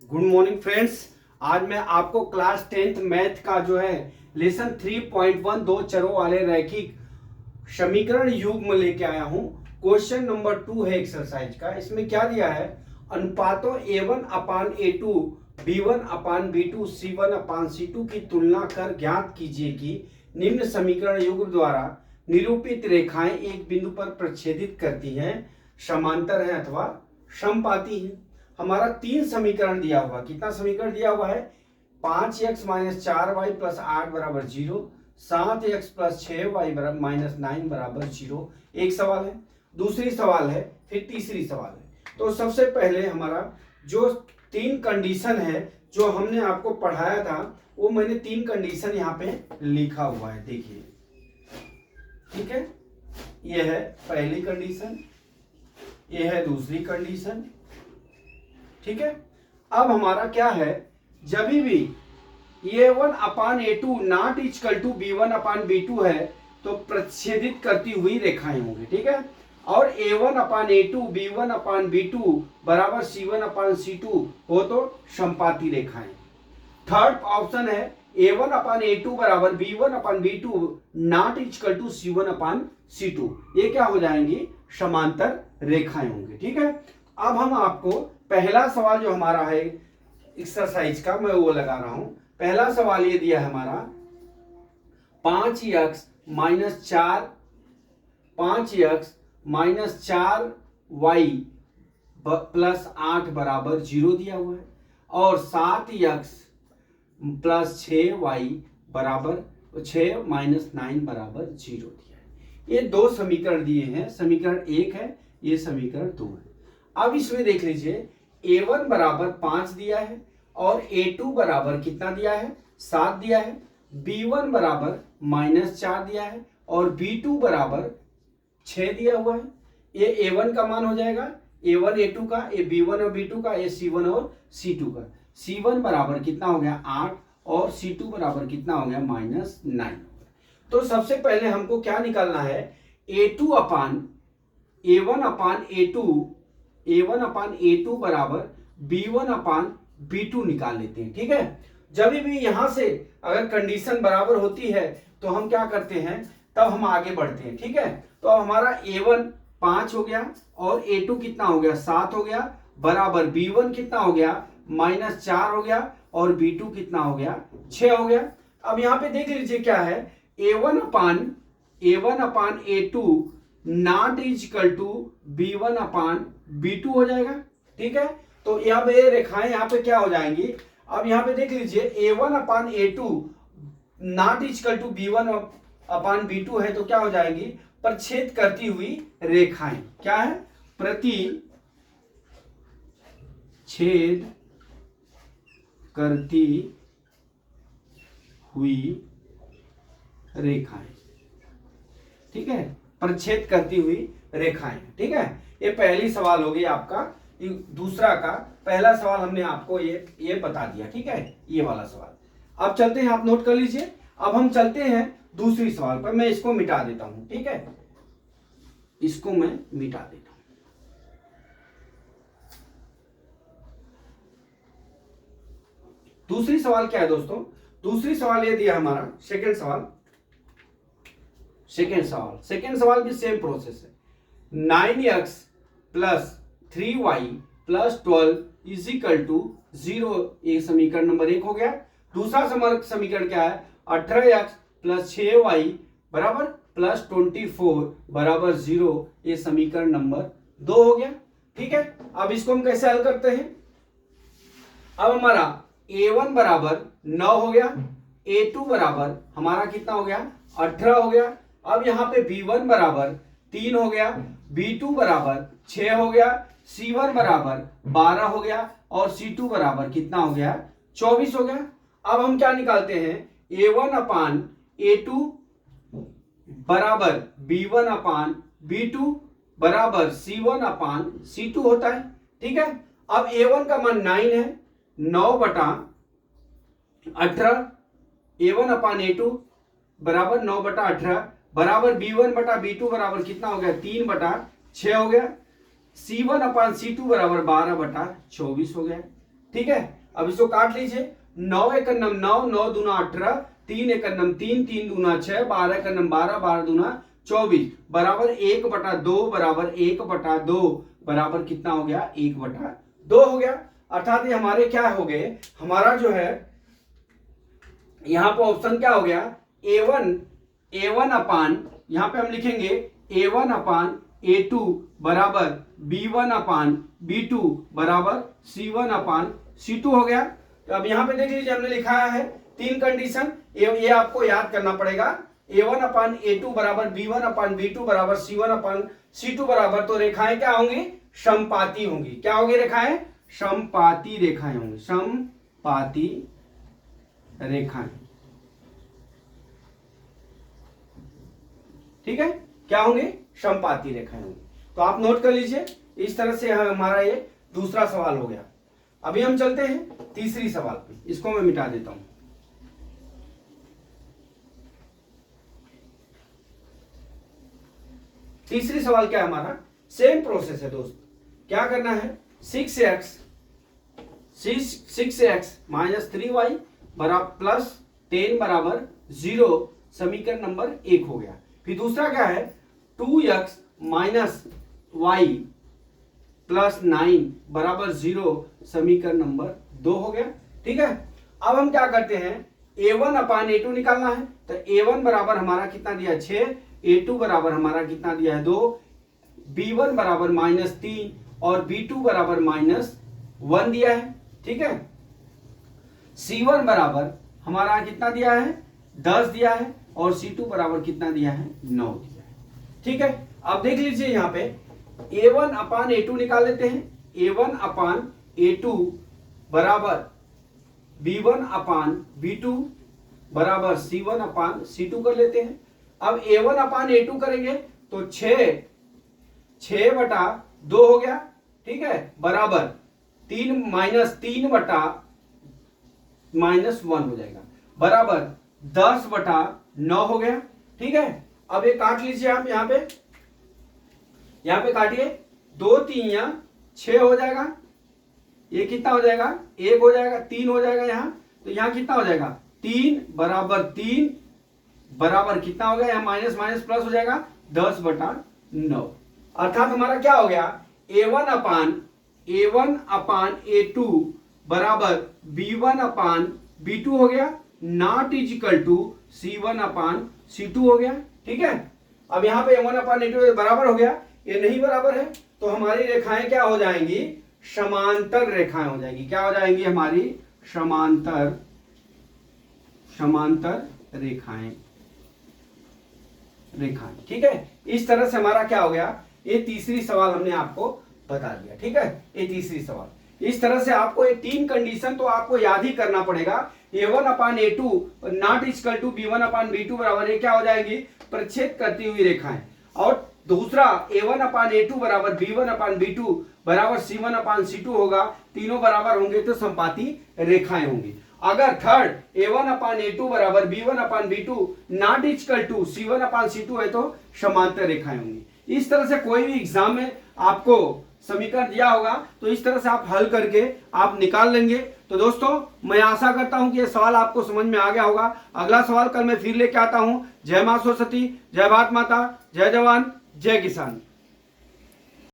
Good morning friends. आज मैं आपको क्लास 10th मैथ का जो है लेसन 3.1 दो चरों वाले रैखिक समीकरण युग्म लेके आया हूं। क्वेश्चन नंबर 2 है एक्सरसाइज का। इसमें क्या दिया है, अनुपातों a1 upon a2 b1 upon b2 c1 upon c2 की तुलना कर ज्ञात कीजिए कि निम्न समीकरण युग्म द्वारा निरूपित रेखाएं एक बिंदु पर प्रच्छेदित करती हैं, समांतर है अथवा समपाती है। हमारा तीन समीकरण दिया हुआ, कितना समीकरण दिया हुआ है, 5x माइनस 4y प्लस 8 बराबर 0, 7x प्लस 6y माइनस 9 बराबर 0। एक सवाल है, दूसरी सवाल है, फिर तीसरी सवाल है। तो सबसे पहले हमारा जो तीन कंडीशन है जो हमने आपको पढ़ाया था, वो मैंने तीन कंडीशन यहाँ पे लिखा हुआ है, देखिए। ठीक है, ये है पहली कंडीशन, ये है दूसरी कंडीशन। ठीक है, अब हमारा क्या है, जब भी a1 upon a2 not equal to b1 upon b2 है तो प्रच्छेदित करती हुई रेखाएं होंगी। ठीक है, और a1 upon a2 b1 upon b2 बराबर c1 अपान c2 हो तो समपाती रेखाएं। थर्ड ऑप्शन है a1 अपान a2 बराबर b1 upon b2 not equal to c1 upon c2, ये क्या हो जाएंगी, समांतर रेखाएं होंगी। ठीक है, अब हम आपको पहला सवाल जो हमारा है एक्सरसाइज का, मैं वो लगा रहा हूं। पहला सवाल ये दिया है हमारा 5x माइनस 4y प्लस 8 बराबर 0 दिया हुआ है, और 7x प्लस 6y बराबर 6 माइनस 9 बराबर 0 दिया है। ये दो समीकरण दिए हैं, समीकरण 1 है, ये समीकरण 2 है। अब इसमें देख लीजिए, a1 बराबर 5 दिया है और a2 बराबर कितना दिया है, 7 दिया है, b1 बराबर माइनस 4 दिया है और b2 बराबर 6 दिया हुआ है। ये a1 का मान हो जाएगा, a1 a2 का, ये b1 और b2 का, ये c1 और c2 का। c1 बराबर कितना हो गया, 8, और c2 बराबर कितना हो गया, माइनस 9। तो सबसे पहले हमको क्या निकालना है, a1 अपान a2 बराबर b1 अपान b2 निकाल लेते हैं। ठीक है, जब भी यहां से अगर कंडीशन बराबर होती है तो हम क्या करते हैं, तब हम आगे बढ़ते हैं। ठीक है, तो अब हमारा a1 5 हो गया और a2 कितना हो गया, 7 हो गया, बराबर b1 कितना हो गया, माइनस 4 हो गया, और b2 कितना हो गया, 6 हो गया। अब यहां पे देख लीजिए क्या है, a1 upon a2 not equal to b1 upon b2 हो जाएगा। ठीक है, तो यहाँ पे रेखाएं यहाँ पे क्या हो जाएंगी, अब यहाँ पे देख लीजिए a1 upon a2 not equal to b1 upon b2 है, तो क्या हो जाएगी, प्रच्छेद करती हुई रेखाएं। क्या है, प्रतिच्छेद करती हुई रेखाएं। ठीक है, प्रच्छेद करती हुई रेखाएं। ठीक है, ये पहली सवाल हो गई आपका। दूसरा का पहला सवाल हमने आपको ये बता दिया। ठीक है, ये वाला सवाल। अब चलते हैं, आप नोट कर लीजिए। अब हम चलते हैं दूसरी सवाल पर। मैं इसको मिटा देता हूं। ठीक है, इसको मैं मिटा देता हूं। दूसरी सवाल क्या है दोस्तों, दूसरी सवाल ये दिया हमारा, सेकंड सवाल भी सेम प्रोसेस है। 9x plus 3y plus 12 is equal to 0, ये समीकरण नंबर 1 हो गया। दूसरा समीकरण क्या है, 18x प्लस 6y बराबर प्लस 24 बराबर 0, ये समीकरण नंबर 2 हो गया। ठीक है, अब इसको हम कैसे हल करते हैं, अब हमारा a1 बराबर 9 हो गया, a2 बराबर हमारा कितना हो गया, 18 हो गया। अब यहाँ पे b1 बराबर 3 हो गया, b2 बराबर 6 हो गया, c1 बराबर 12 हो गया, और c2 बराबर कितना हो गया, 24 हो गया। अब हम क्या निकालते हैं, a1 अपान a2 बराबर b1 अपान b2 बराबर c1 अपान c2 होता है। ठीक है, अब a1 का मान 9 है, 9 बटा 18, a1 अपान a2 बराबर 9 बटा 18 बराबर b1 बटा b2 बराबर कितना हो गया, 3 बटा 6 हो गया। c1 अपान c2 बराबर 12 बटा 24 हो गया। ठीक है, अब इसको काट लीजिए। 9 × 9 9, 9 दूना 18, 3 × 9 3, 3 दूना 6, 12 × 9 12, 12 दूना 24 बराबर 1/2 बराबर 1/2 बराबर कितना हो गया, 1/2 हो गया। अर्थात ये हमारे क्या हो गए, हमारा जो है यहां पर ऑप्शन क्या हो गया, A1 अपान, यहां पे हम लिखेंगे A1 अपान A2 बराबर B1 अपान B2 बराबर C1 अपान C2 हो गया। तो अब यहां पे देख लीजिए हमने लिखा है 3 कंडीशन, ये आपको याद करना पड़ेगा। A1 अपान A2 बराबर B1 अपान B2 बराबर C1 अपान C2 बराबर, तो रेखाएं क्या होंगी, समपाती होंगी। क्या होगी रेखाएं, समपाती रेखाएं होंगी, समपाती रेखाएं। ठीक है, क्या होंगे, समपाती रेखाएं होंगी। तो आप नोट कर लीजिए, इस तरह से हमारा ये दूसरा सवाल हो गया। अभी हम चलते हैं तीसरी सवाल पे, इसको मैं मिटा देता हूं। तीसरी सवाल क्या है हमारा, सेम प्रोसेस है दोस्त। क्या करना है, 6x माइनस 3y बराबर प्लस 10 बराबर 0 समीकरण नंबर 1 हो गया। फिर दूसरा क्या है, 2x माइनस y प्लस 9 बराबर 0 समीकरण नंबर 2 हो गया। ठीक है, अब हम क्या करते हैं, A1 अपान A2 निकालना है। तो A1 बराबर हमारा कितना दिया, 6, A2 बराबर हमारा कितना दिया है, 2, B1 बराबर -3 और B2 बराबर -1 दिया है। ठीक है, C1 बराबर हमारा कितना दिया है, 10 दिया है और C2 बराबर कितना दिया है, 9 दिया है। ठीक है, अब देख लीजिए यहां पे A1 अपान A2 निकाल लेते हैं। A1 अपान A2 बराबर B1 अपान B2 बराबर C1 अपान C2 कर लेते हैं। अब A1 अपान A2 करेंगे तो 6/2 हो गया। ठीक है, बराबर 3 माइनस 3/-1 हो जाएगा, बराबर 10/9 हो गया। ठीक है, अब ये काट लीजिए आप, यहां पे काटिए, 2 3 6 हो जाएगा। ये कितना हो जाएगा, 1 हो जाएगा, 3 हो जाएगा यहां, तो यहां कितना हो जाएगा, 3 बराबर 3 बराबर कितना हो गया, यहां माइनस माइनस प्लस हो जाएगा, 10/9। अर्थात हमारा क्या हो गया, A1 अपान A2 बराबर B1 अपान B2 हो गया, not is equal to C1 upon C2 हो गया। ठीक है, अब यहां पे A1 अपान A2 बराबर हो गया, ये नहीं बराबर है, तो हमारी रेखाएं क्या हो जाएंगी, समांतर रेखाएं हो जाएंगी। क्या हो जाएंगी, हमारी समांतर रेखाएं। ठीक है, इस तरह से हमारा क्या हो गया, ये तीसरी सवाल हमने आपको बता दिया। ठीक है, ये तीसरी सवाल। इस तरह से आपको ये 3 कंडीशन तो आपको याद ही करना पड़ेगा। A1 upon A2 not equal to B1 upon B2 बराबर, ये क्या हो जाएगी, प्रच्छेद करती हुई रेखाएं। और दूसरा A1 अपान A2 बराबर B1 अपान B2 बराबर C1 अपान C2 होगा। तीनों बराबर होंगे तो समपाती रेखाएं होंगी। अगर थर्ड A1 अपान A2 बराबर B1 upon B2 not equal to C1 upon C2 है तो समांतर रेखाएं होंगी। इस तरह से कोई भी एग्जाम में आपको समीकरण दिया होगा तो इस तरह से आप हल करके आप निकाल लेंगे। तो दोस्तों मैं आशा करता हूं कि यह सवाल आपको समझ में आ गया होगा। अगला सवाल कल मैं फिर लेके आता हूं। जय मां सरस्वती, जय भारत माता, जय जवान, जय किसान।